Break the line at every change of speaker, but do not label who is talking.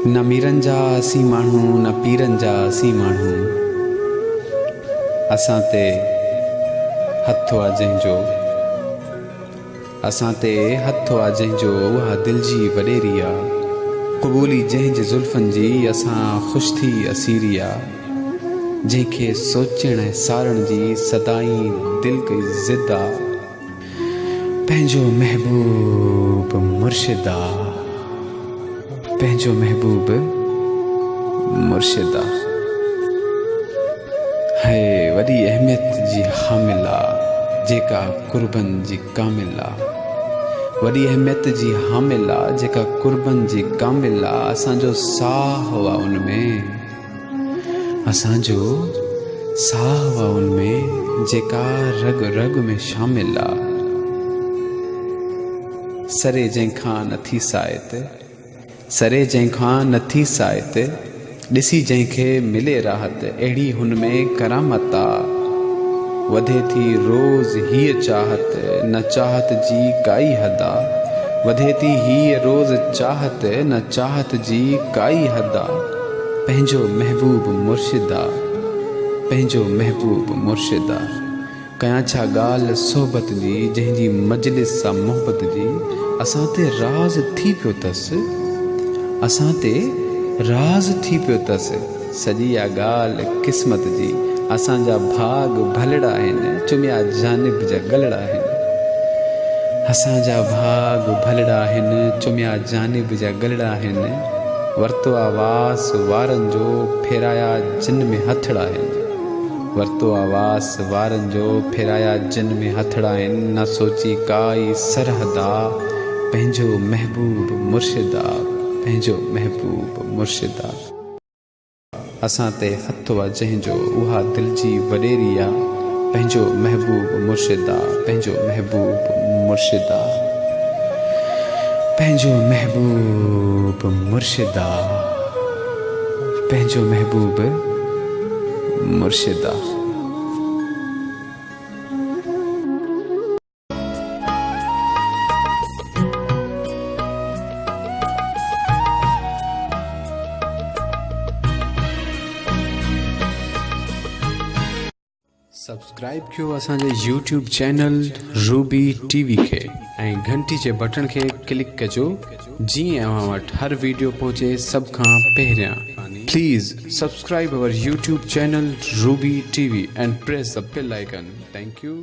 न मीरनि जा असीं माण्हू न पीरनि जा असीं माण्हू, असां ते हथु आहे जंहिंजो, असां ते हथु आहे जंहिंजो, उहा दिलि जी वॾेरी आहे। क़बूली जंहिंजे ज़ुल्फ़नि जी असां ख़ुशि थी असीरी आहे, जंहिंखे सोचण ऐं सारण जी सदाईं दिलि कई ज़िद आहे। पंहिंजो महबूब मुर्शिद आहे, पंहिंजो महबूब मुर्शिद आहे। है वॾी अहमियत जी हामिल आहे, जेका क़ुर्बन जी कामिल आहे। वॾी अहमियत जी हामिल आहे, जेका क़ुर्बन जी कामिल आहे। असांजो साह हुआ उनमें, असांजो साह हुआ उनमें, जेका रग रग में शामिल आहे। सरे जंहिंखां नथी सायत, सरे जंहिंखां नथी सायत, ॾिसी जंहिंखे मिले राहत, अहिड़ी हुन में करामत आहे। वधे थी रोज़ हीअ चाहत, न चाहत जी काई हद आहे। वधे थी हीअ रोज़ चाहत, न चाहत जी काई हद आहे। पंहिंजो महबूब मुर्शिद आहे, पंहिंजो महबूब मुर्शिद आहे। कयां छा ॻाल्हि सोहबत जी, जंहिंजी मजलिस सां मोहबत जी असां ते राज़ थी पियो अथसि, असां ते राज़ थी पियो अथसि। सॼी इहा ॻाल्हि क़िस्मत जी, असांजा भाग भलड़ा आहिनि, चुमिया जानिब जा गलड़ा आहिनि। असांजा भाग भलड़ा आहिनि, चुमिया जानिब जा गलड़ा आहिनि। वरितो आवास वारनि जो, फेराया जिन में हथड़ा आहिनि। वरितो आवास वारनि जो, फेराया जिन में हथड़ा आहिनि। न सोची काई सरहद आहे, पंहिंजो महबूब मुर्शिद आहे, पंहिंजो महबूब मुर्शिद आहे। असां ते हथु आहे जंहिंजो, उहा दिलि जी वॾेरी आहे। पंहिंजो महबूब मुर्शिद आहे, पंहिंजो महबूब मुर्शिद आहे, पंहिंजो महबूब मुर्शिद आहे, पंहिंजो महबूब मुर्शिद आहे। सब्सक्राइब कयो असांजे यूट्यूब चैनल रूबी टीवी खे, ऐं घंटी जे बटन खे क्लिक कजो, जीअं अव्हां वटि हर वीडियो पहुचे सभ खां पहिरियां। Please subscribe our YouTube channel Ruby TV and press the bell icon. Thank you.